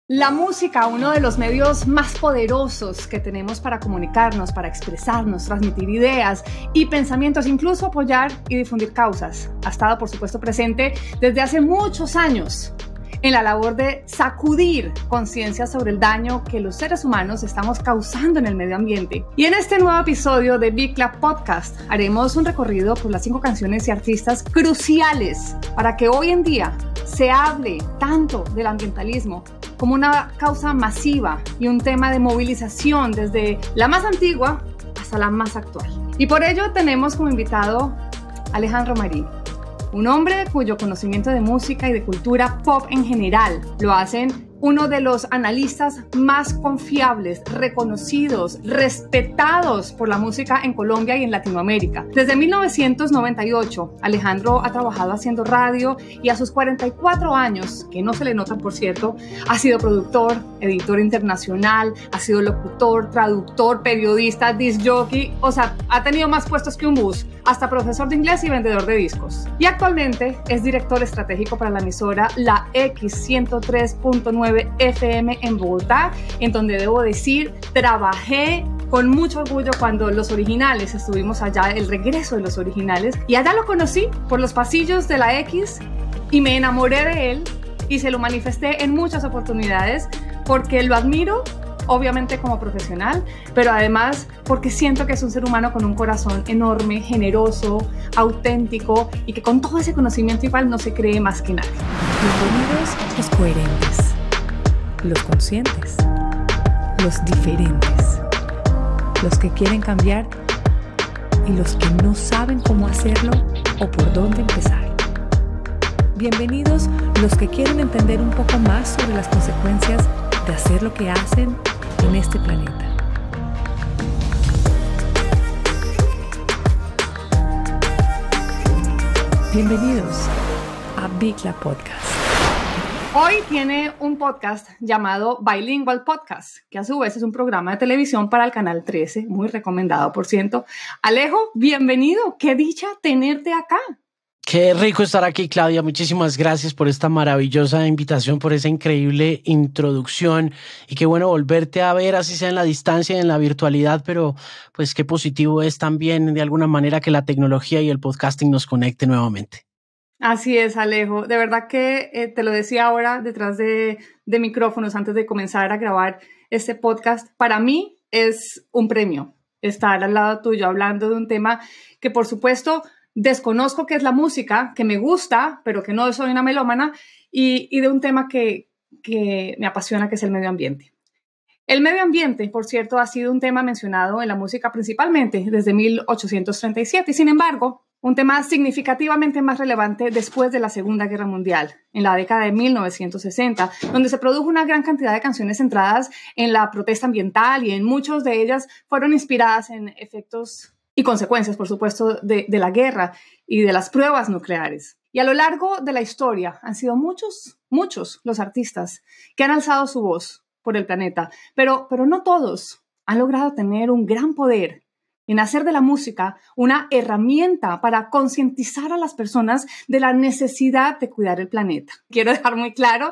La música, uno de los medios más poderosos que tenemos para comunicarnos, para expresarnos, transmitir ideas y pensamientos, incluso apoyar y difundir causas, ha estado, por supuesto, presente desde hace muchos años en la labor de sacudir conciencia sobre el daño que los seres humanos estamos causando en el medio ambiente. Y en este nuevo episodio de Big Lab Podcast haremos un recorrido por las 5 canciones y artistas cruciales para que hoy en día se hable tanto del ambientalismo como una causa masiva y un tema de movilización desde la más antigua hasta la más actual. Y por ello tenemos como invitado a Alejandro Marín, un hombre cuyo conocimiento de música y de cultura pop en general lo hacen uno de los analistas más confiables, reconocidos, respetados por la música en Colombia y en Latinoamérica. Desde 1998, Alejandro ha trabajado haciendo radio y a sus 44 años, que no se le notan por cierto, ha sido productor, editor internacional, ha sido locutor, traductor, periodista, disc jockey, o sea, ha tenido más puestos que un bus, hasta profesor de inglés y vendedor de discos. Y actualmente es director estratégico para la emisora La X 103.9 FM en Bogotá, en donde debo decir, trabajé con mucho orgullo cuando Los Originales estuvimos allá, el regreso de Los Originales, y allá lo conocí por los pasillos de la X y me enamoré de él y se lo manifesté en muchas oportunidades porque lo admiro, obviamente como profesional, pero además porque siento que es un ser humano con un corazón enorme, generoso, auténtico y que con todo ese conocimiento igual no se cree más que nadie. Bienvenidos los coherentes, los conscientes, los diferentes, los que quieren cambiar y los que no saben cómo hacerlo o por dónde empezar. Bienvenidos los que quieren entender un poco más sobre las consecuencias de hacer lo que hacen en este planeta. Bienvenidos a Big Lab Podcast. Hoy tiene un podcast llamado Bilingual Podcast, que a su vez es un programa de televisión para el Canal 13, muy recomendado, por cierto. Alejo, bienvenido. Qué dicha tenerte acá. Qué rico estar aquí, Claudia. Muchísimas gracias por esta maravillosa invitación, por esa increíble introducción y qué bueno volverte a ver, así sea en la distancia y en la virtualidad, pero pues qué positivo es también de alguna manera que la tecnología y el podcasting nos conecte nuevamente. Así es, Alejo. De verdad que te lo decía ahora detrás de micrófonos antes de comenzar a grabar este podcast. Para mí es un premio estar al lado tuyo hablando de un tema que, por supuesto, desconozco qué es la música, que me gusta, pero que no soy una melómana, y de un tema que me apasiona, que es el medio ambiente. El medio ambiente, por cierto, ha sido un tema mencionado en la música principalmente desde 1837, y sin embargo, un tema significativamente más relevante después de la Segunda Guerra Mundial, en la década de 1960, donde se produjo una gran cantidad de canciones centradas en la protesta ambiental y en muchas de ellas fueron inspiradas en efectos y consecuencias, por supuesto, de la guerra y de las pruebas nucleares. Y a lo largo de la historia han sido muchos los artistas que han alzado su voz por el planeta, pero no todos han logrado tener un gran poder en hacer de la música una herramienta para concientizar a las personas de la necesidad de cuidar el planeta. Quiero dejar muy claro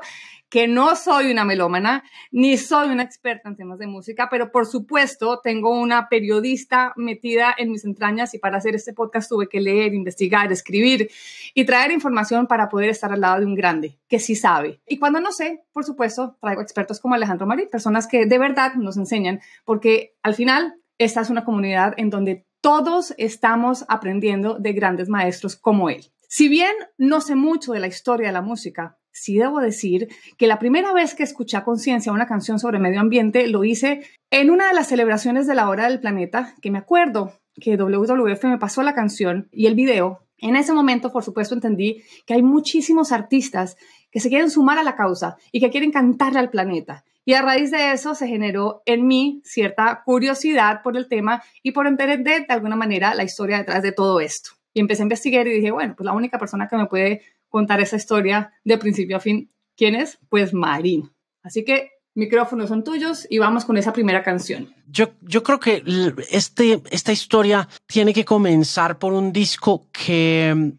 que no soy una melómana, ni soy una experta en temas de música, pero por supuesto tengo una periodista metida en mis entrañas y para hacer este podcast tuve que leer, investigar, escribir y traer información para poder estar al lado de un grande que sí sabe. Y cuando no sé, por supuesto, traigo expertos como Alejandro Marín, personas que de verdad nos enseñan, porque al final esta es una comunidad en donde todos estamos aprendiendo de grandes maestros como él. Si bien no sé mucho de la historia de la música, sí debo decir que la primera vez que escuché a conciencia una canción sobre medio ambiente lo hice en una de las celebraciones de la Hora del Planeta, que me acuerdo que WWF me pasó la canción y el video. En ese momento, por supuesto, entendí que hay muchísimos artistas que se quieren sumar a la causa y que quieren cantarle al planeta. Y a raíz de eso se generó en mí cierta curiosidad por el tema y por entender de alguna manera la historia detrás de todo esto. Y empecé a investigar y dije, bueno, pues la única persona que me puede contar esa historia de principio a fin, ¿quién es? Pues Marín. Así que micrófonos son tuyos y vamos con esa primera canción. Yo creo que esta historia tiene que comenzar por un disco que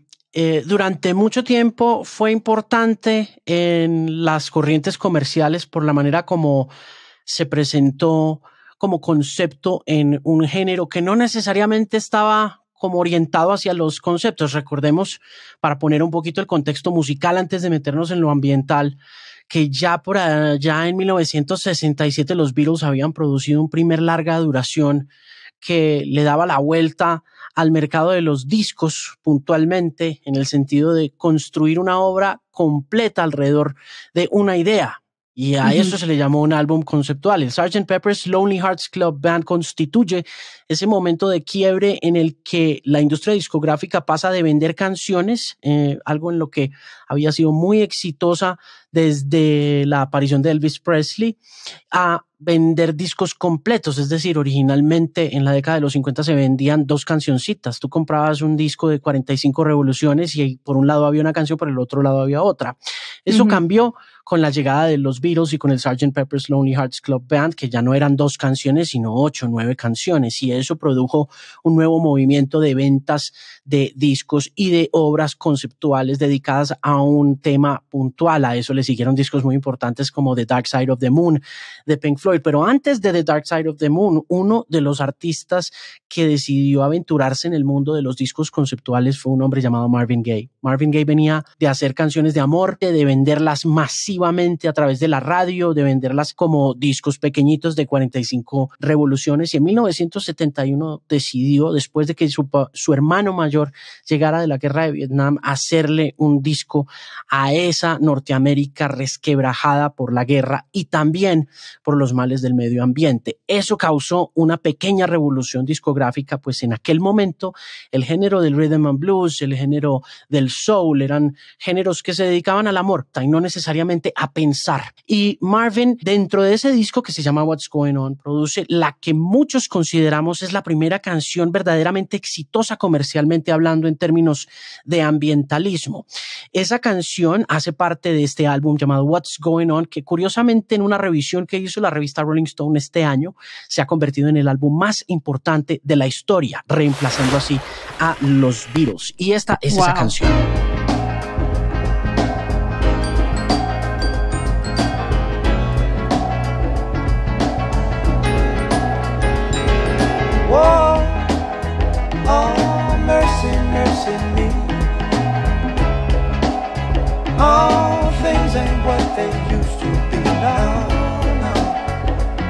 durante mucho tiempo fue importante en las corrientes comerciales por la manera como se presentó como concepto en un género que no necesariamente estaba como orientado hacia los conceptos. Recordemos, para poner un poquito el contexto musical antes de meternos en lo ambiental, que ya por allá en 1967 los Beatles habían producido un primer larga duración que le daba la vuelta al mercado de los discos puntualmente, en el sentido de construir una obra completa alrededor de una idea. Y a eso se le llamó un álbum conceptual. El Sgt. Pepper's Lonely Hearts Club Band constituye ese momento de quiebre en el que la industria discográfica pasa de vender canciones, algo en lo que había sido muy exitosa desde la aparición de Elvis Presley, a vender discos completos. Es decir, originalmente en la década de los 50 se vendían 2 cancioncitas. Tú comprabas un disco de 45 revoluciones y por un lado había una canción, por el otro lado había otra. Eso cambió con la llegada de los Beatles y con el Sgt. Pepper's Lonely Hearts Club Band, que ya no eran 2 canciones, sino 8 o 9 canciones. Y eso produjo un nuevo movimiento de ventas de discos y de obras conceptuales dedicadas a un tema puntual. A eso le siguieron discos muy importantes como The Dark Side of the Moon de Pink Floyd. Pero antes de The Dark Side of the Moon, uno de los artistas que decidió aventurarse en el mundo de los discos conceptuales fue un hombre llamado Marvin Gaye. Marvin Gaye venía de hacer canciones de amor, de venderlas masivamente a través de la radio, de venderlas como discos pequeñitos de 45 revoluciones, y en 1971 decidió, después de que su hermano mayor llegara de la guerra de Vietnam, hacerle un disco a esa Norteamérica resquebrajada por la guerra y también por los males del medio ambiente. Eso causó una pequeña revolución discográfica, pues en aquel momento el género del rhythm and blues, el género del soul, eran géneros que se dedicaban al amor y no necesariamente a pensar. Y Marvin, dentro de ese disco que se llama What's Going On, produce la que muchos consideramos es la primera canción verdaderamente exitosa comercialmente hablando en términos de ambientalismo. Esa canción hace parte de este álbum llamado What's Going On, que curiosamente en una revisión que hizo la revista Rolling Stone este año se ha convertido en el álbum más importante de la historia, reemplazando así a los Beatles. Y esta es esa canción.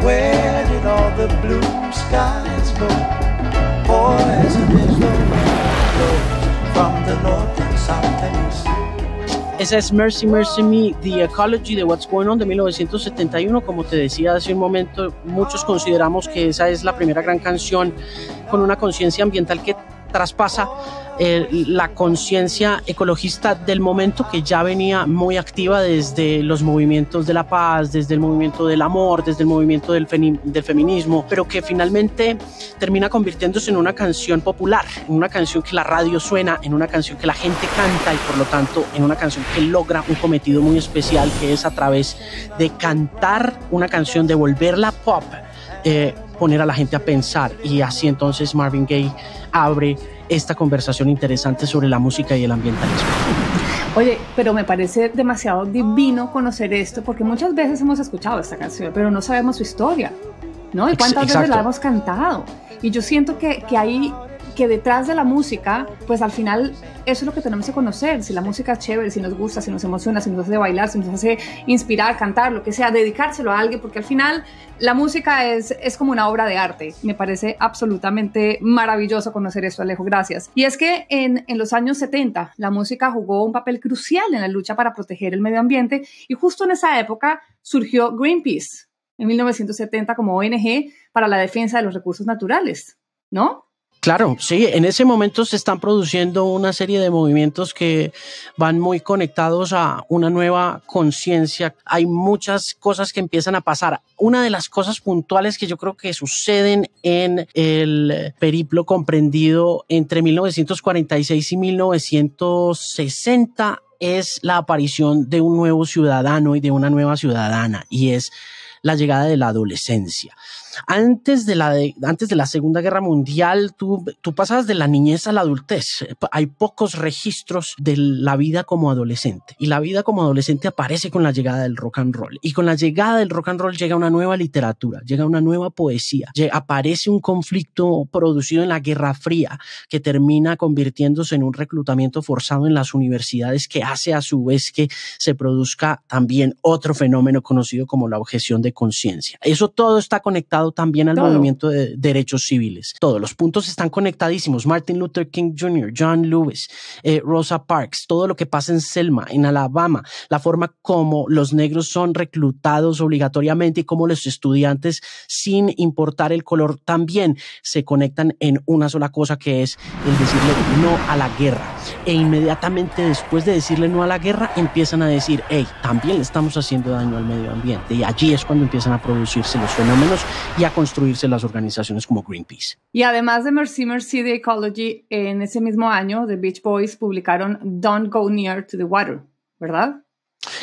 Where did all the blue skies go? Poison is the wind from the north and south and east. Esa es Mercy, Mercy Me, The Ecology de What's Going On de 1971. Como te decía hace un momento, muchos consideramos que esa es la primera gran canción con una conciencia ambiental que traspasa la conciencia ecologista del momento, que ya venía muy activa desde los movimientos de la paz, desde el movimiento del amor, desde el movimiento del feminismo, pero que finalmente termina convirtiéndose en una canción popular, en una canción que la radio suena, en una canción que la gente canta y por lo tanto en una canción que logra un cometido muy especial, que es a través de cantar una canción, de volverla pop, poner a la gente a pensar. Y así entonces Marvin Gaye abre esta conversación interesante sobre la música y el ambientalismo. Oye, pero me parece demasiado divino conocer esto, porque muchas veces hemos escuchado esta canción, pero no sabemos su historia, ¿no? Y cuántas veces la hemos cantado. Y yo siento que hay que detrás de la música, pues al final eso es lo que tenemos que conocer. Si la música es chévere, si nos gusta, si nos emociona, si nos hace bailar, si nos hace inspirar, cantar, lo que sea, dedicárselo a alguien, porque al final la música es como una obra de arte. Me parece absolutamente maravilloso conocer esto, Alejo, gracias. Y es que en los años 70 la música jugó un papel crucial en la lucha para proteger el medio ambiente, y justo en esa época surgió Greenpeace en 1970 como ONG para la defensa de los recursos naturales, ¿no? Claro, sí, en ese momento se están produciendo una serie de movimientos que van muy conectados a una nueva conciencia. Hay muchas cosas que empiezan a pasar. Una de las cosas puntuales que yo creo que suceden en el periplo comprendido entre 1946 y 1960 es la aparición de un nuevo ciudadano y de una nueva ciudadana, y es la llegada de la adolescencia. Antes de la Segunda Guerra Mundial, tú pasabas de la niñez a la adultez. Hay pocos registros de la vida como adolescente. Y la vida como adolescente aparece con la llegada del rock and roll. Y con la llegada del rock and roll llega una nueva literatura, llega una nueva poesía. Aparece un conflicto producido en la Guerra Fría que termina convirtiéndose en un reclutamiento forzado en las universidades, que hace a su vez que se produzca también otro fenómeno conocido como la objeción de conciencia. Eso todo está conectado también al movimiento de derechos civiles. Todos los puntos están conectadísimos. Martin Luther King Jr., John Lewis, Rosa Parks, todo lo que pasa en Selma, en Alabama, la forma como los negros son reclutados obligatoriamente y cómo los estudiantes, sin importar el color, también se conectan en una sola cosa, que es el decirle no a la guerra. E inmediatamente después de decirle no a la guerra, empiezan a decir, hey, también le estamos haciendo daño al medio ambiente. Y allí es cuando empiezan a producirse los fenómenos y a construirse las organizaciones como Greenpeace. Y además de Mercy Mercy de Ecology, en ese mismo año, The Beach Boys publicaron Don't Go Near to the Water, ¿verdad?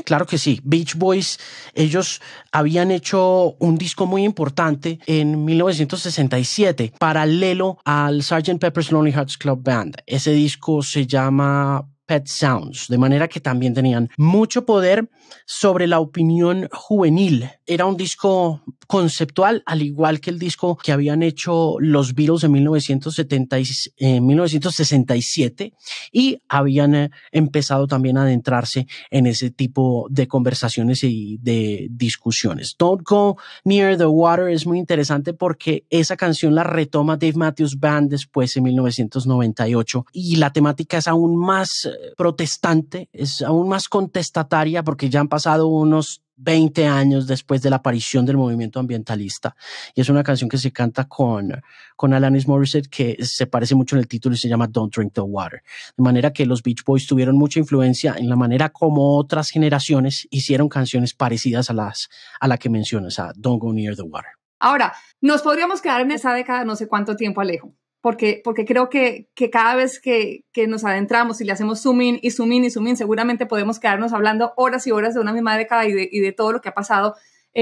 Claro que sí. Beach Boys, ellos habían hecho un disco muy importante en 1967, paralelo al Sgt. Pepper's Lonely Hearts Club Band. Ese disco se llama Pet Sounds, de manera que también tenían mucho poder sobre la opinión juvenil. Era un disco conceptual, al igual que el disco que habían hecho los Beatles en 1967, y habían empezado también a adentrarse en ese tipo de conversaciones y de discusiones. Don't Go Near the Water es muy interesante porque esa canción la retoma Dave Matthews Band después en 1998, y la temática es aún más protestante, es aún más contestataria, porque ya han pasado unos 20 años después de la aparición del movimiento ambientalista, y es una canción que se canta con Alanis Morissette, que se parece mucho en el título y se llama Don't Drink the Water, de manera que los Beach Boys tuvieron mucha influencia en la manera como otras generaciones hicieron canciones parecidas a la que mencionas, a Don't Go Near the Water. Ahora, nos podríamos quedar en esa década no sé cuánto tiempo, Alejo, porque creo que cada vez que nos adentramos y le hacemos zoom in y zoom in y zoom in, seguramente podemos quedarnos hablando horas y horas de una misma década y de todo lo que ha pasado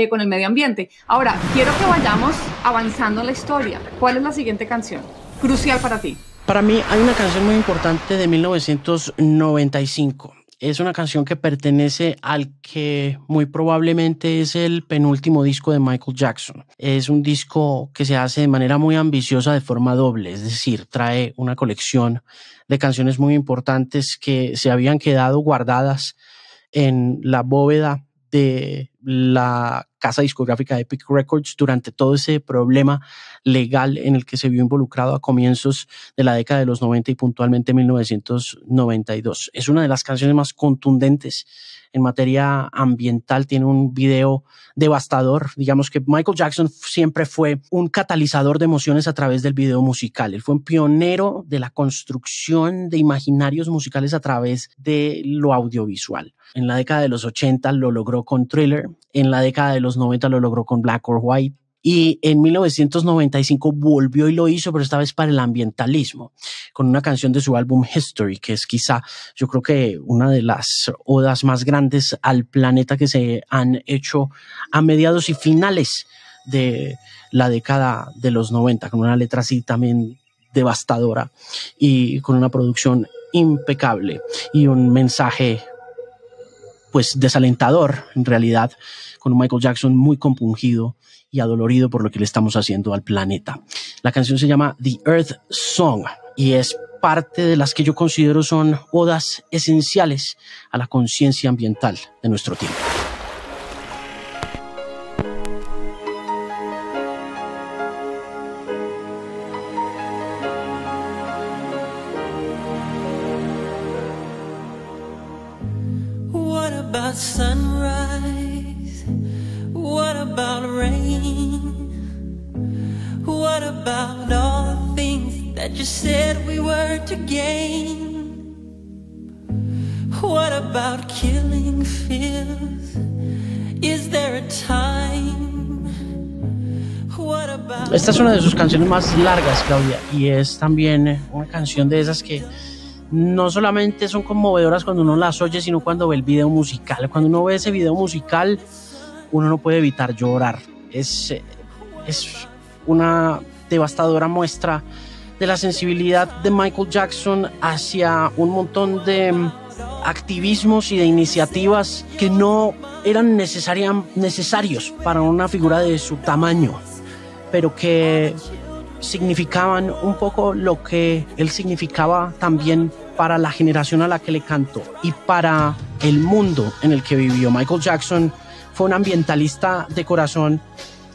con el medio ambiente. Ahora, quiero que vayamos avanzando en la historia. ¿Cuál es la siguiente canción crucial para ti? Para mí hay una canción muy importante de 1995. Es una canción que pertenece al que muy probablemente es el penúltimo disco de Michael Jackson. Es un disco que se hace de manera muy ambiciosa, de forma doble, es decir, trae una colección de canciones muy importantes que se habían quedado guardadas en la bóveda de la casa discográfica Epic Records durante todo ese problema legal en el que se vio involucrado a comienzos de la década de los 90 y puntualmente 1992. Es una de las canciones más contundentes en materia ambiental, tiene un video devastador. Digamos que Michael Jackson siempre fue un catalizador de emociones a través del video musical. Él fue un pionero de la construcción de imaginarios musicales a través de lo audiovisual. En la década de los 80 lo logró con Thriller, en la década de los 90 lo logró con Black or White, y en 1995 volvió y lo hizo, pero esta vez para el ambientalismo, con una canción de su álbum History, que es quizá, yo creo que una de las odas más grandes al planeta que se han hecho a mediados y finales de la década de los 90, con una letra así también devastadora y con una producción impecable y un mensaje pues desalentador en realidad, con un Michael Jackson muy compungido y adolorido por lo que le estamos haciendo al planeta. La canción se llama The Earth Song y es parte de las que yo considero son odas esenciales a la conciencia ambiental de nuestro tiempo. What about sunrise? What about rain? What about all the things that you said we were to gain? What about killing fears? Is there a time? What about... Esta es una de sus canciones más largas, Claudia, y es también una canción de esas que no solamente son conmovedoras cuando uno las oye, sino cuando ve el video musical. Cuando uno ve ese video musical, uno no puede evitar llorar. Es una devastadora muestra de la sensibilidad de Michael Jackson hacia un montón de activismos y de iniciativas que no eran necesarios para una figura de su tamaño, pero que significaban un poco lo que él significaba también para la generación a la que le cantó y para el mundo en el que vivió. Michael Jackson fue un ambientalista de corazón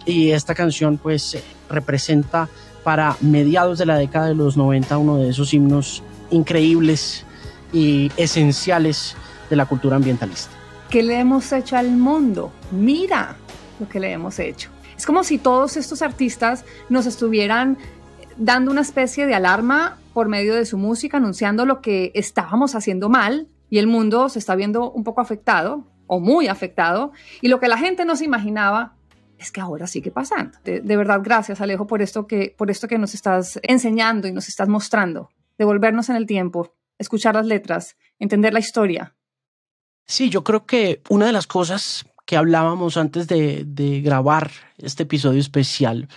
y esta canción pues representa para mediados de la década de los 90 uno de esos himnos increíbles y esenciales de la cultura ambientalista. ¿Qué le hemos hecho al mundo? Mira lo que le hemos hecho. Es como si todos estos artistas nos estuvieran dando una especie de alarma por medio de su música, anunciando lo que estábamos haciendo mal y el mundo se está viendo un poco afectado o muy afectado, y lo que la gente no se imaginaba es que ahora sigue pasando. De verdad, gracias, Alejo, por esto que nos estás enseñando y nos estás mostrando. Devolvernos en el tiempo, escuchar las letras, entender la historia. Sí, yo creo que una de las cosas que hablábamos antes de grabar este episodio especial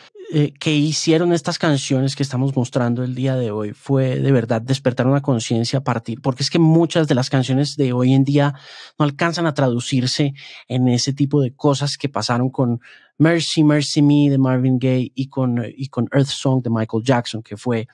que hicieron estas canciones que estamos mostrando el día de hoy fue de verdad despertar una conciencia a partir, porque es que muchas de las canciones de hoy en día no alcanzan a traducirse en ese tipo de cosas que pasaron con Mercy, Mercy Me de Marvin Gaye y con Earth Song de Michael Jackson, que fue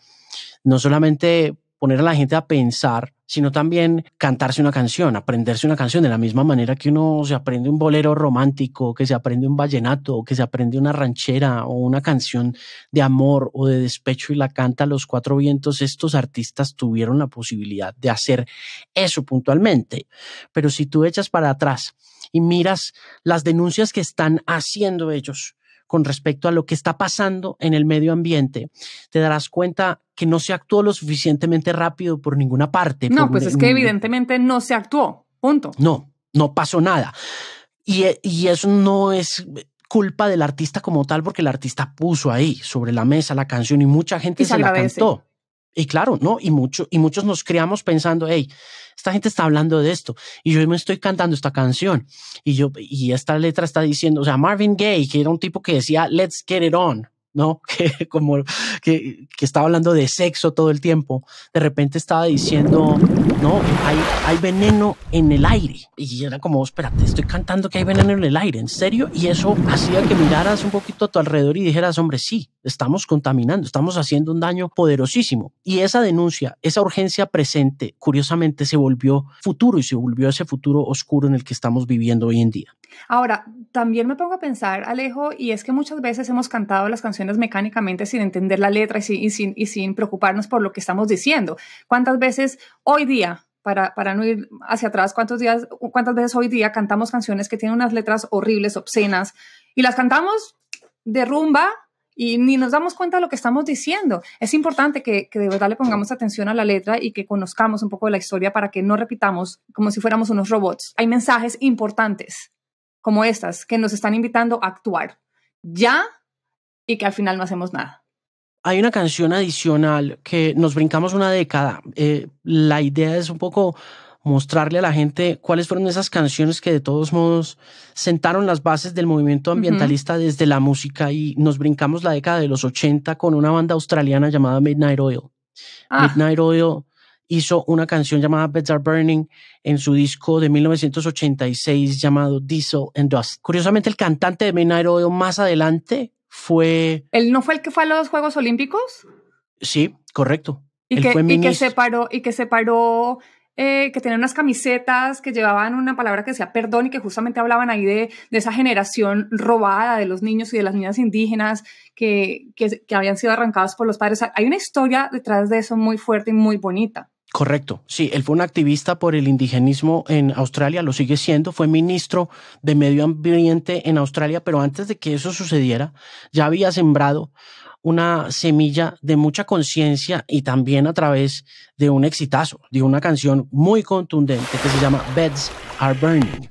no solamente poner a la gente a pensar, sino también cantarse una canción, aprenderse una canción de la misma manera que uno se aprende un bolero romántico, que se aprende un vallenato, que se aprende una ranchera o una canción de amor o de despecho y la canta a los cuatro vientos. Estos artistas tuvieron la posibilidad de hacer eso puntualmente. Pero si tú echas para atrás y miras las denuncias que están haciendo ellos con respecto a lo que está pasando en el medio ambiente, te darás cuenta que no se actuó lo suficientemente rápido por ninguna parte. No, pues es que evidentemente no se actuó, punto. No pasó nada. Y eso no es culpa del artista como tal, porque el artista puso ahí sobre la mesa la canción y mucha gente se la cantó. Y claro, ¿no? Y muchos nos criamos pensando, hey, esta gente está hablando de esto y yo me estoy cantando esta canción y esta letra está diciendo, o sea, Marvin Gaye, que era un tipo que decía, let's get it on, ¿no? Que estaba hablando de sexo todo el tiempo, de repente estaba diciendo, no, hay veneno en el aire. Y era como, espérate, estoy cantando que hay veneno en el aire, ¿en serio? Y eso hacía que miraras un poquito a tu alrededor y dijeras, hombre, sí, estamos contaminando, estamos haciendo un daño poderosísimo. Y esa denuncia, esa urgencia presente, curiosamente se volvió futuro y se volvió ese futuro oscuro en el que estamos viviendo hoy en día. Ahora, también me pongo a pensar, Alejo, y es que muchas veces hemos cantado las canciones mecánicamente sin entender la letra y sin preocuparnos por lo que estamos diciendo. ¿Cuántas veces hoy día, para no ir hacia atrás, cuántas veces hoy día cantamos canciones que tienen unas letras horribles, obscenas, y las cantamos de rumba y ni nos damos cuenta de lo que estamos diciendo? Es importante que de verdad le pongamos atención a la letra y que conozcamos un poco de la historia para que no repitamos como si fuéramos unos robots. Hay mensajes importantes como estas, que nos están invitando a actuar ya y que al final no hacemos nada. Hay una canción adicional que nos brincamos una década. La idea es un poco mostrarle a la gente cuáles fueron esas canciones que de todos modos sentaron las bases del movimiento ambientalista desde la música, y nos brincamos la década de los 80 con una banda australiana llamada Midnight Oil. Midnight Oil hizo una canción llamada Beds Are Burning en su disco de 1986 llamado Diesel and Dust. Curiosamente, el cantante de Midnight Oil más adelante fue... ¿Él no fue el que fue a los Juegos Olímpicos? Sí, correcto. Que tenía unas camisetas que llevaban una palabra que decía perdón y que justamente hablaban ahí de esa generación robada de los niños y de las niñas indígenas que habían sido arrancados por los padres. Hay una historia detrás de eso muy fuerte y muy bonita. Correcto, sí, él fue un activista por el indigenismo en Australia, lo sigue siendo, fue ministro de Medio Ambiente en Australia, pero antes de que eso sucediera ya había sembrado una semilla de mucha conciencia y también a través de un exitazo, de una canción muy contundente que se llama Beds Are Burning.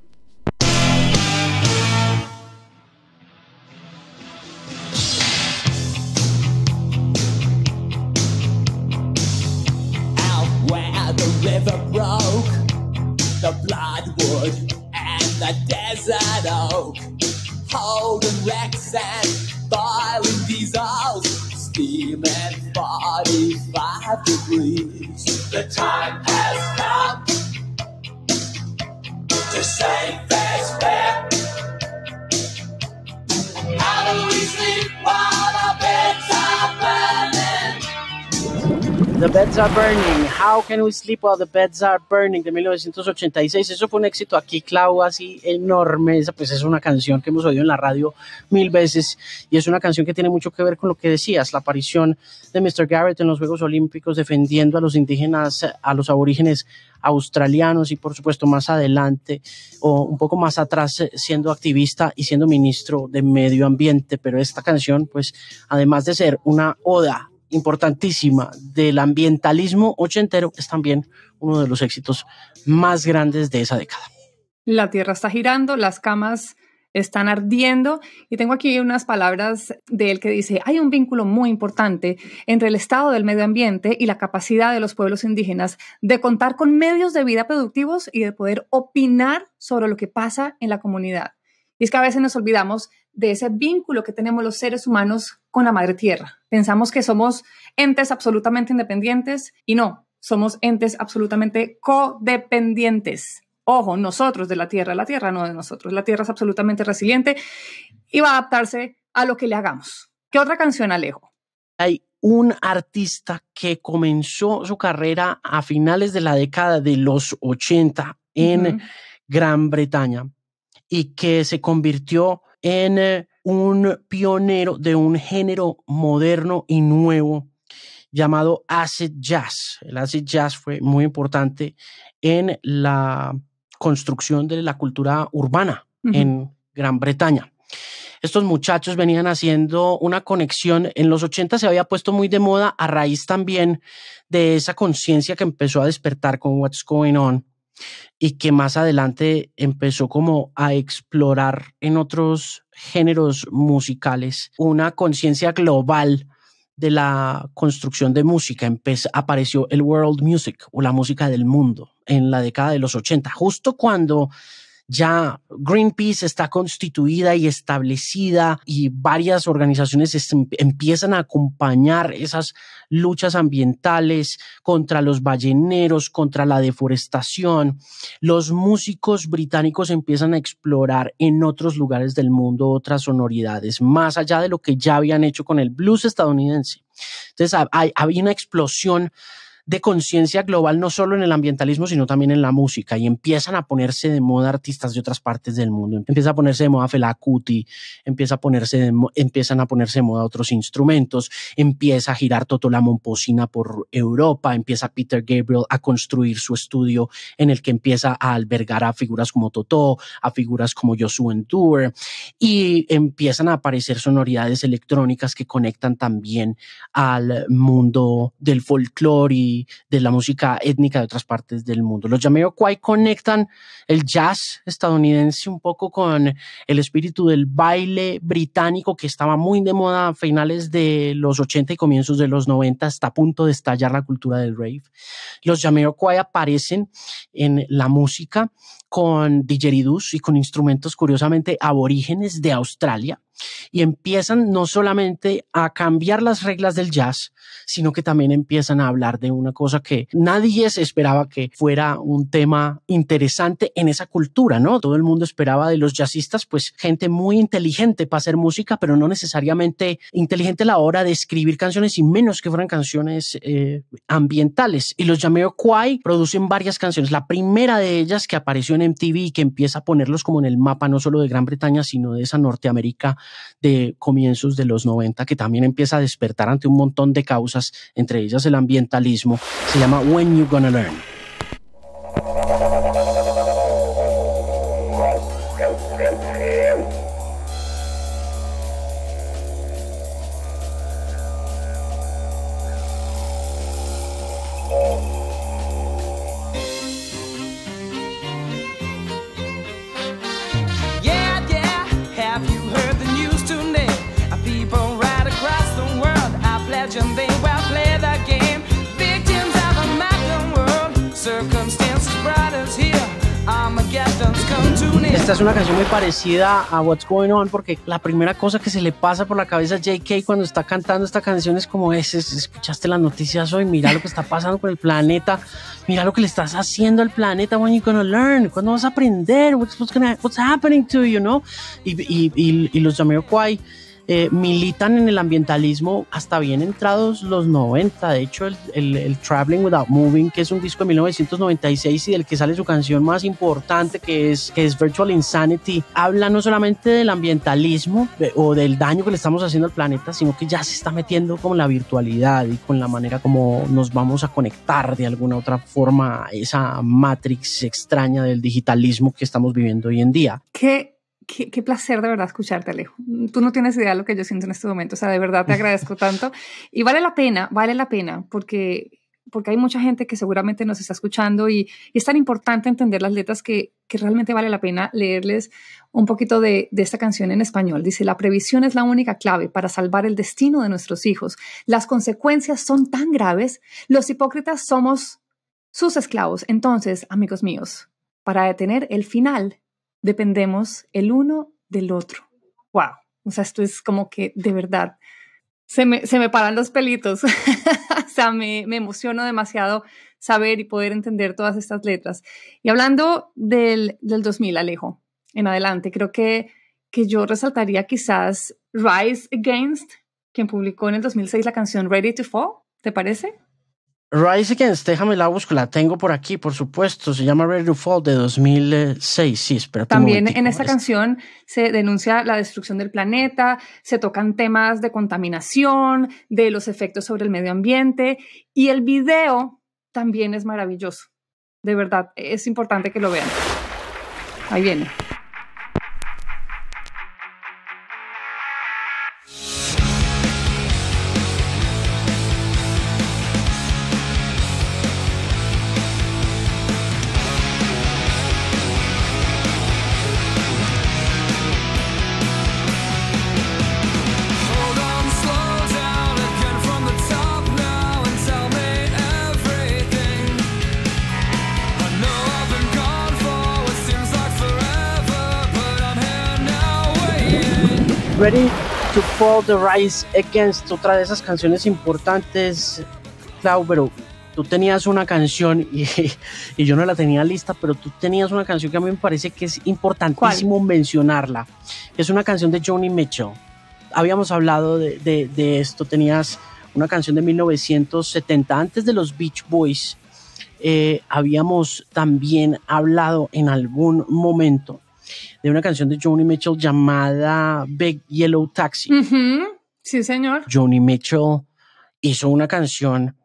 River broke, the bloodwood and the desert oak. wrecks and boiling diesels, steam at 45 degrees. The time has come to say fair's fair. How do we sleep while the beds are burning? The Beds Are Burning, How Can We Sleep While the Beds Are Burning, de 1986. Eso fue un éxito aquí, Clau, así enorme. Esa pues es una canción que hemos oído en la radio 1000 veces y es una canción que tiene mucho que ver con lo que decías, la aparición de Mr. Garrett en los Juegos Olímpicos defendiendo a los indígenas, a los aborígenes australianos y por supuesto más adelante o un poco más atrás siendo activista y siendo ministro de Medio Ambiente. Pero esta canción pues además de ser una oda importantísima del ambientalismo ochentero, es también uno de los éxitos más grandes de esa década. La Tierra está girando, las camas están ardiendo y tengo aquí unas palabras de él que dice: hay un vínculo muy importante entre el estado del medio ambiente y la capacidad de los pueblos indígenas de contar con medios de vida productivos y de poder opinar sobre lo que pasa en la comunidad. Y es que a veces nos olvidamos de ese vínculo que tenemos los seres humanos con la madre tierra. Pensamos que somos entes absolutamente independientes y no, somos entes absolutamente codependientes. Ojo, nosotros de la tierra no de nosotros. La tierra es absolutamente resiliente y va a adaptarse a lo que le hagamos. ¿Qué otra canción, Alejo? Hay un artista que comenzó su carrera a finales de la década de los 80 en Gran Bretaña y que se convirtió en un pionero de un género moderno y nuevo llamado acid jazz. El acid jazz fue muy importante en la construcción de la cultura urbana en Gran Bretaña. Estos muchachos venían haciendo una conexión. En los 80 se había puesto muy de moda a raíz también de esa conciencia que empezó a despertar con What's Going On y que más adelante empezó como a explorar en otros géneros musicales una conciencia global de la construcción de música. Apareció el world music o la música del mundo en la década de los 80, justo cuando ya Greenpeace está constituida y establecida y varias organizaciones empiezan a acompañar esas luchas ambientales contra los balleneros, contra la deforestación. Los músicos británicos empiezan a explorar en otros lugares del mundo otras sonoridades, más allá de lo que ya habían hecho con el blues estadounidense. Entonces había una explosión de conciencia global, no solo en el ambientalismo, sino también en la música, y empiezan a ponerse de moda artistas de otras partes del mundo. Empieza a ponerse de moda Fela Kuti, empiezan a ponerse de moda otros instrumentos, empieza a girar Toto la Momposina por Europa, empieza Peter Gabriel a construir su estudio en el que empieza a albergar a figuras como Totó, a figuras como Joshua Endure, y empiezan a aparecer sonoridades electrónicas que conectan también al mundo del folclore y de la música étnica de otras partes del mundo. Los Jamiroquai conectan el jazz estadounidense un poco con el espíritu del baile británico que estaba muy de moda a finales de los 80 y comienzos de los 90, hasta a punto de estallar la cultura del rave. Los Jamiroquai aparecen en la música con didgeridoos y con instrumentos curiosamente aborígenes de Australia y empiezan no solamente a cambiar las reglas del jazz, sino que también empiezan a hablar de una cosa que nadie se esperaba que fuera un tema interesante en esa cultura, ¿no? Todo el mundo esperaba de los jazzistas, pues, gente muy inteligente para hacer música, pero no necesariamente inteligente a la hora de escribir canciones y menos que fueran canciones ambientales. Y los Jamiroquai producen varias canciones. La primera de ellas que apareció en MTV y que empieza a ponerlos como en el mapa no solo de Gran Bretaña, sino de esa Norteamérica de comienzos de los 90, que también empieza a despertar ante un montón de causas, entre ellas el ambientalismo, se llama When You Gonna Learn. And they will play the game. Victims of a modern world. Circumstances brought us here. Armageddon's come to near. Esta es una canción muy parecida a What's Going On, porque la primera cosa que se le pasa por la cabeza a J.K. cuando está cantando esta canción es como escuchaste las noticias hoy, mira lo que está pasando con el planeta, mira lo que le estás haciendo al planeta. When you gonna learn? ¿Cuándo vas a aprender? What's happening to you, no? Y los Jamiroquai militan en el ambientalismo hasta bien entrados los 90. De hecho, el Traveling Without Moving, que es un disco de 1996 y del que sale su canción más importante, que es Virtual Insanity, habla no solamente del ambientalismo o del daño que le estamos haciendo al planeta, sino que ya se está metiendo con la virtualidad y con la manera como nos vamos a conectar de alguna otra forma a esa matrix extraña del digitalismo que estamos viviendo hoy en día. Qué placer de verdad escucharte, Alejo. Tú no tienes idea de lo que yo siento en este momento. O sea, de verdad te agradezco tanto. Y vale la pena, porque hay mucha gente que seguramente nos está escuchando y es tan importante entender las letras que realmente vale la pena leerles un poquito de esta canción en español. Dice: la previsión es la única clave para salvar el destino de nuestros hijos. Las consecuencias son tan graves, los hipócritas somos sus esclavos. Entonces, amigos míos, para detener el final, dependemos el uno del otro. Wow. O sea, esto es como que de verdad se me paran los pelitos. O sea, me emociono demasiado saber y poder entender todas estas letras. Y hablando del 2000, Alejo, en adelante, creo que yo resaltaría quizás Rise Against, quien publicó en el 2006 la canción Ready to Fall. ¿Te parece? Rise Against, déjame la busco, la tengo por aquí, por supuesto, se llama Ready to Fall, de 2006, sí, espérate. También en esta canción se denuncia la destrucción del planeta, se tocan temas de contaminación, de los efectos sobre el medio ambiente, y el video también es maravilloso, de verdad, es importante que lo vean. Ahí viene. Ready to Fall, The Rise Against, otra de esas canciones importantes, Clau, pero tú tenías una canción y yo no la tenía lista, pero tú tenías una canción que a mí me parece que es importantísimo mencionarla. Es una canción de Joni Mitchell. Habíamos hablado de esto, tenías una canción de 1970, antes de los Beach Boys. Habíamos también hablado en algún momento de una canción de Joni Mitchell llamada Big Yellow Taxi. Uh-huh. Sí, señor. Joni Mitchell hizo una canción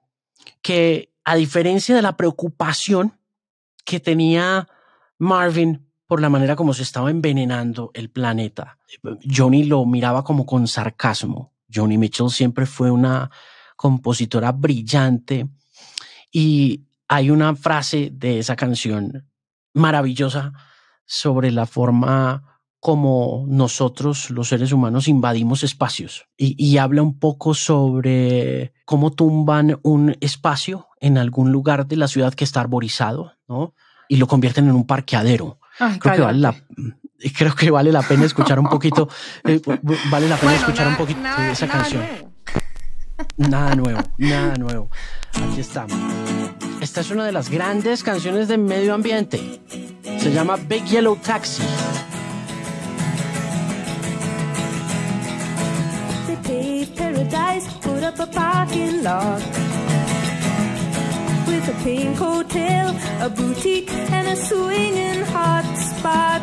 que, a diferencia de la preocupación que tenía Marvin por la manera como se estaba envenenando el planeta, Joni lo miraba como con sarcasmo. Joni Mitchell siempre fue una compositora brillante y hay una frase de esa canción maravillosa sobre la forma como nosotros, los seres humanos, invadimos espacios y habla un poco sobre cómo tumban un espacio en algún lugar de la ciudad que está arborizado, ¿no? Y lo convierten en un parqueadero. Ay, creo que vale la pena escuchar un poquito, vale la pena escuchar un poquito de esa canción. Nada nuevo. Aquí está. Esta es una de las grandes canciones de medio ambiente. Se llama Big Yellow Taxi. They paved paradise, put up a parking lot with a pink hotel, a boutique, and a swinging hot spot.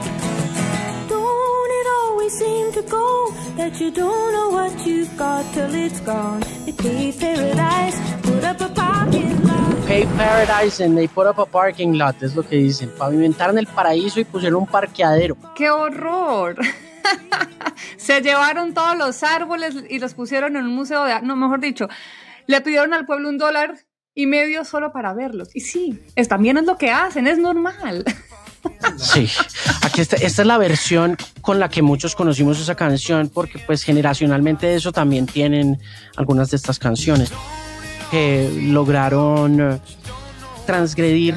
Don't it always seem to go that you don't know what you've got till it's gone? They paved paradise, put up a parking lot. Pay Paradise and they put up a parking lot, es lo que dicen. Pavimentaron el paraíso y pusieron un parqueadero. ¡Qué horror! Se llevaron todos los árboles y los pusieron en un museo de... No, mejor dicho, le pidieron al pueblo $1.50 solo para verlos. Y sí, también es lo que hacen, es normal. Sí, aquí esta es la versión con la que muchos conocimos esa canción, porque pues generacionalmente eso también tienen algunas de estas canciones que lograron transgredir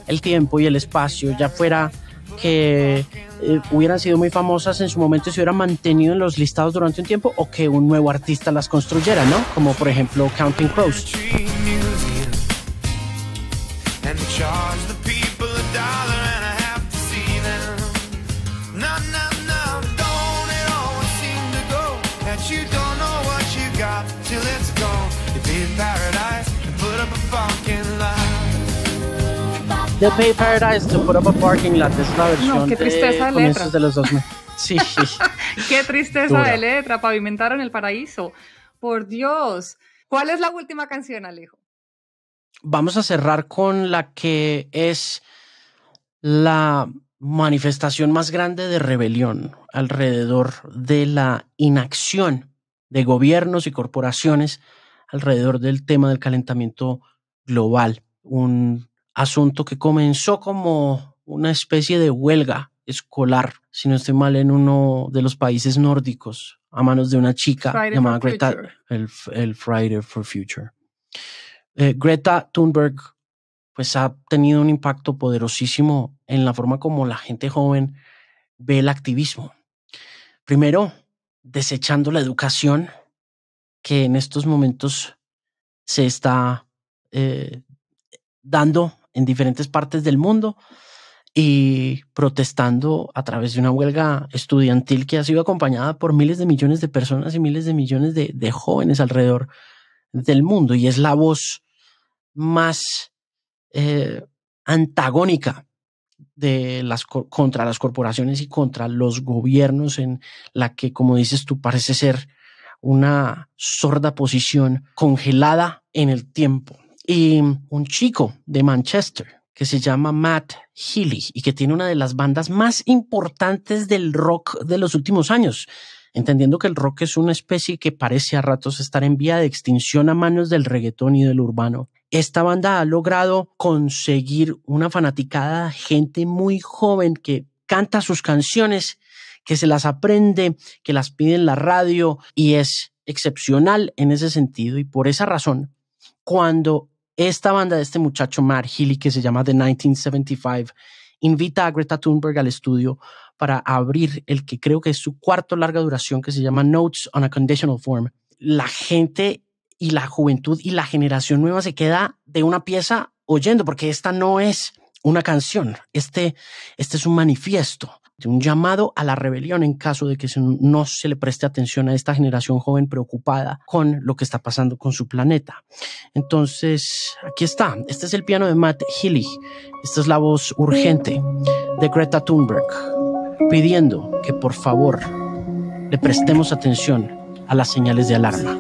el tiempo y el espacio, ya fuera que hubieran sido muy famosas en su momento y se hubieran mantenido en los listados durante un tiempo, o que un nuevo artista las construyera, ¿no? Como por ejemplo Counting Crows. The Pay Paradise to put up a parking lot es la versión no, qué tristeza de comienzos de los 2000. Sí. Qué tristeza Dura. de letra, pavimentaron el paraíso. Por Dios. ¿Cuál es la última canción, Alejo? Vamos a cerrar con la que es la manifestación más grande de rebelión alrededor de la inacción de gobiernos y corporaciones alrededor del tema del calentamiento global. Un asunto que comenzó como una especie de huelga escolar, si no estoy mal, en uno de los países nórdicos, a manos de una chica llamada Greta, el Friday for Future. Greta Thunberg pues ha tenido un impacto poderosísimo en la forma como la gente joven ve el activismo. Primero, desechando la educación que en estos momentos se está dando en diferentes partes del mundo y protestando a través de una huelga estudiantil que ha sido acompañada por miles de millones de personas y miles de millones de jóvenes alrededor del mundo, y es la voz más antagónica de contra las corporaciones y contra los gobiernos, en la que, como dices tú, parece ser una sorda posición congelada en el tiempo. Y un chico de Manchester que se llama Matt Healy y que tiene una de las bandas más importantes del rock de los últimos años, entendiendo que el rock es una especie que parece a ratos estar en vía de extinción a manos del reggaetón y del urbano. Esta banda ha logrado conseguir una fanaticada, gente muy joven que canta sus canciones, que se las aprende, que las pide en la radio, y es excepcional en ese sentido. Y por esa razón, cuando esta banda de este muchacho Matt Healy, que se llama The 1975, invita a Greta Thunberg al estudio para abrir el que creo que es su cuarto larga duración, que se llama Notes on a Conditional Form, la gente y la juventud y la generación nueva se queda de una pieza oyendo, porque esta no es una canción, este es un manifiesto, un llamado a la rebelión en caso de que no se le preste atención a esta generación joven preocupada con lo que está pasando con su planeta. Entonces, aquí está. Este es el piano de Matt Healy. Esta es la voz urgente de Greta Thunberg, pidiendo que por favor le prestemos atención a las señales de alarma.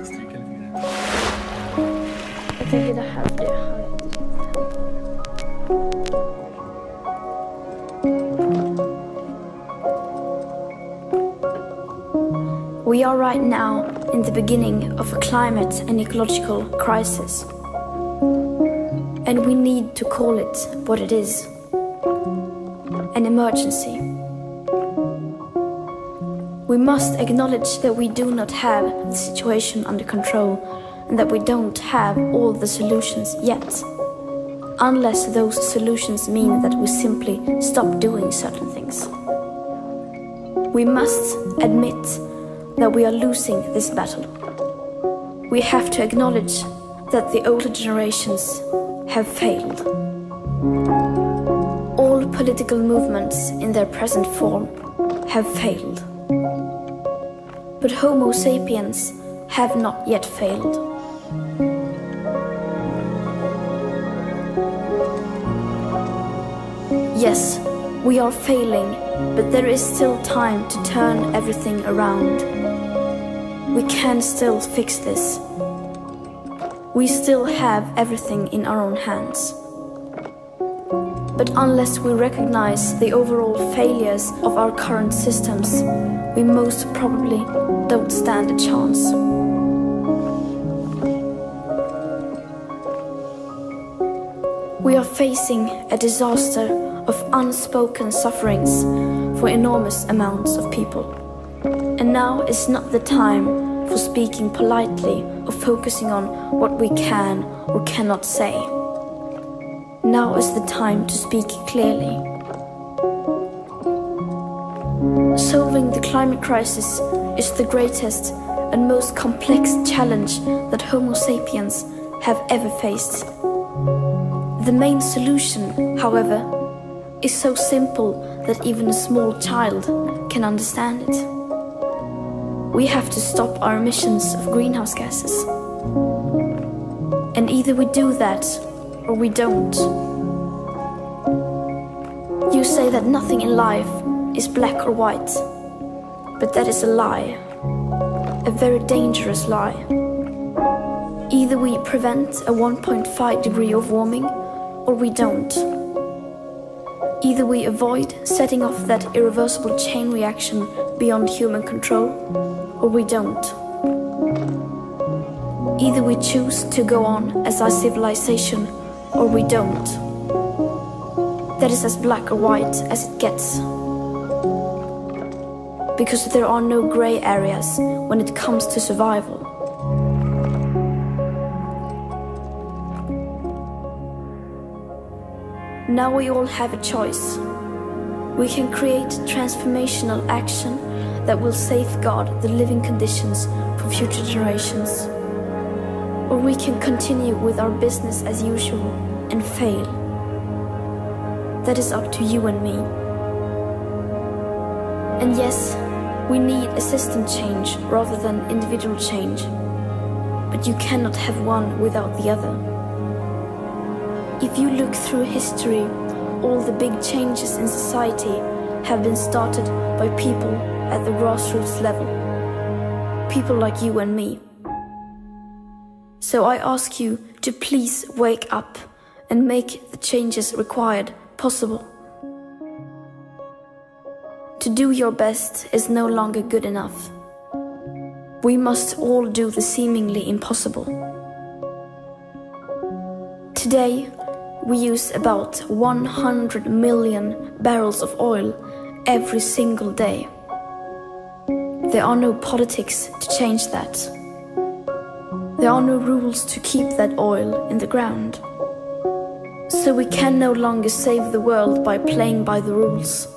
We are right now in the beginning of a climate and ecological crisis. And we need to call it what it is: an emergency. We must acknowledge that we do not have the situation under control and that we don't have all the solutions yet, unless those solutions mean that we simply stop doing certain things. We must admit that we are losing this battle. We have to acknowledge that the older generations have failed. All political movements in their present form have failed. But Homo sapiens have not yet failed. Yes, we are failing, but there is still time to turn everything around. We can still fix this. We still have everything in our own hands. But unless we recognize the overall failures of our current systems, we most probably don't stand a chance. We are facing a disaster of unspoken sufferings for enormous amounts of people. And now is not the time for speaking politely or focusing on what we can or cannot say. Now is the time to speak clearly. Solving the climate crisis is the greatest and most complex challenge that Homo sapiens have ever faced. The main solution, however, is so simple that even a small child can understand it. We have to stop our emissions of greenhouse gases. And either we do that or we don't. You say that nothing in life is black or white, but that is a lie, a very dangerous lie. Either we prevent a 1.5 degree of warming or we don't. Either we avoid setting off that irreversible chain reaction beyond human control or we don't. Either we choose to go on as our civilization or we don't. That is as black or white as it gets. Because there are no gray areas when it comes to survival. Now we all have a choice. We can create transformational action that will safeguard the living conditions for future generations. Or we can continue with our business as usual and fail. That is up to you and me. And yes, we need a system change rather than individual change. But you cannot have one without the other. If you look through history, all the big changes in society have been started by people at the grassroots level. People like you and me. So I ask you to please wake up and make the changes required possible. To do your best is no longer good enough. We must all do the seemingly impossible. Today, we use about 100 million barrels of oil every single day. There are no politics to change that. There are no rules to keep that oil in the ground. So we can no longer save the world by playing by the rules.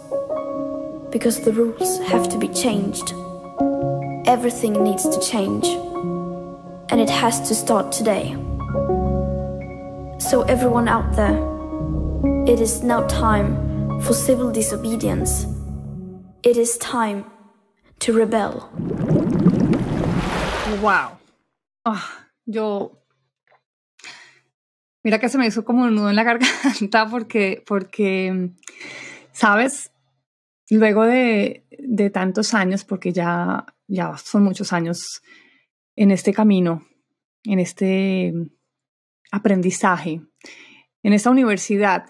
Because the rules have to be changed. Everything needs to change. And it has to start today. So everyone out there, it is now time for civil disobedience. It is time to rebel. Wow. Mira que se me hizo como un nudo en la garganta porque ¿sabes? Luego de tantos años, porque ya son muchos años en este camino, en este aprendizaje, en esta universidad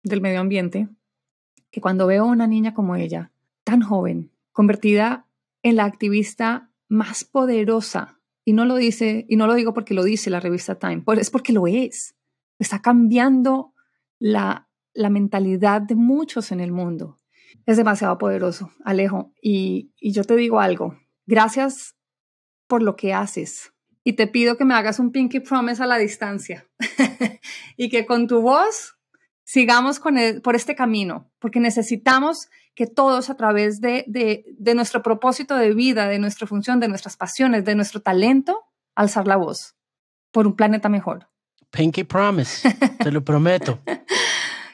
del medio ambiente, que cuando veo a una niña como ella, tan joven, convertida en la activista más poderosa, y no lo digo porque lo dice la revista Time, es porque lo es. Está cambiando la mentalidad de muchos en el mundo. Es demasiado poderoso, Alejo. Y yo te digo algo. Gracias por lo que haces. Y te pido que me hagas un pinky promise a la distancia. Y que con tu voz sigamos por este camino. Porque necesitamos que todos a través de nuestro propósito de vida, de nuestra función, de nuestras pasiones, de nuestro talento, alzar la voz por un planeta mejor. Pinky promise, te lo prometo.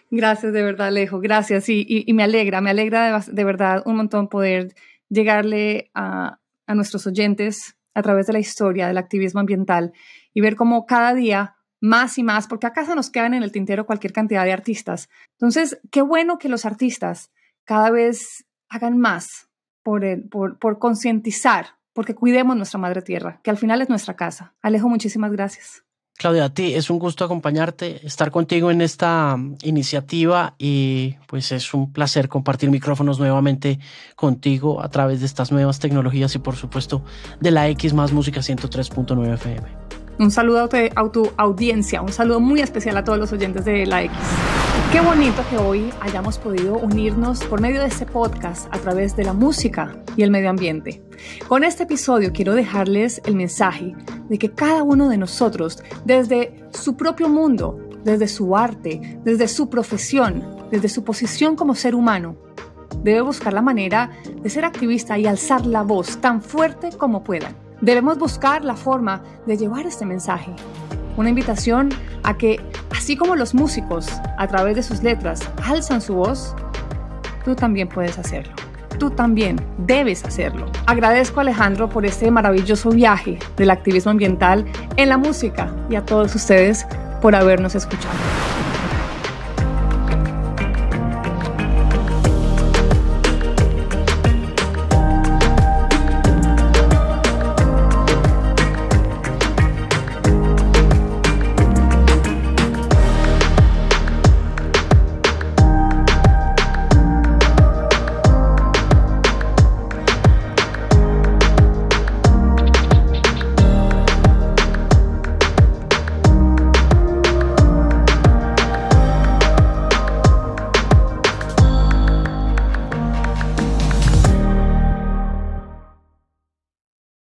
Gracias, de verdad, Alejo, gracias. Y me alegra de verdad un montón poder llegarle a nuestros oyentes a través de la historia del activismo ambiental y ver cómo cada día más y más, porque acá se nos quedan en el tintero cualquier cantidad de artistas. Entonces, qué bueno que los artistas cada vez hagan más por concientizar, porque cuidemos nuestra madre tierra, que al final es nuestra casa. Alejo, muchísimas gracias. Claudia, a ti es un gusto acompañarte, estar contigo en esta iniciativa y pues es un placer compartir micrófonos nuevamente contigo a través de estas nuevas tecnologías y por supuesto de la X más Música 103.9 FM. Un saludo a tu audiencia, un saludo muy especial a todos los oyentes de la X. Qué bonito que hoy hayamos podido unirnos por medio de este podcast a través de la música y el medio ambiente. Con este episodio quiero dejarles el mensaje de que cada uno de nosotros, desde su propio mundo, desde su arte, desde su profesión, desde su posición como ser humano, debe buscar la manera de ser activista y alzar la voz tan fuerte como puedan. Debemos buscar la forma de llevar este mensaje. Una invitación a que, así como los músicos, a través de sus letras, alzan su voz, tú también puedes hacerlo. Tú también debes hacerlo. Agradezco a Alejandro por este maravilloso viaje del activismo ambiental en la música y a todos ustedes por habernos escuchado.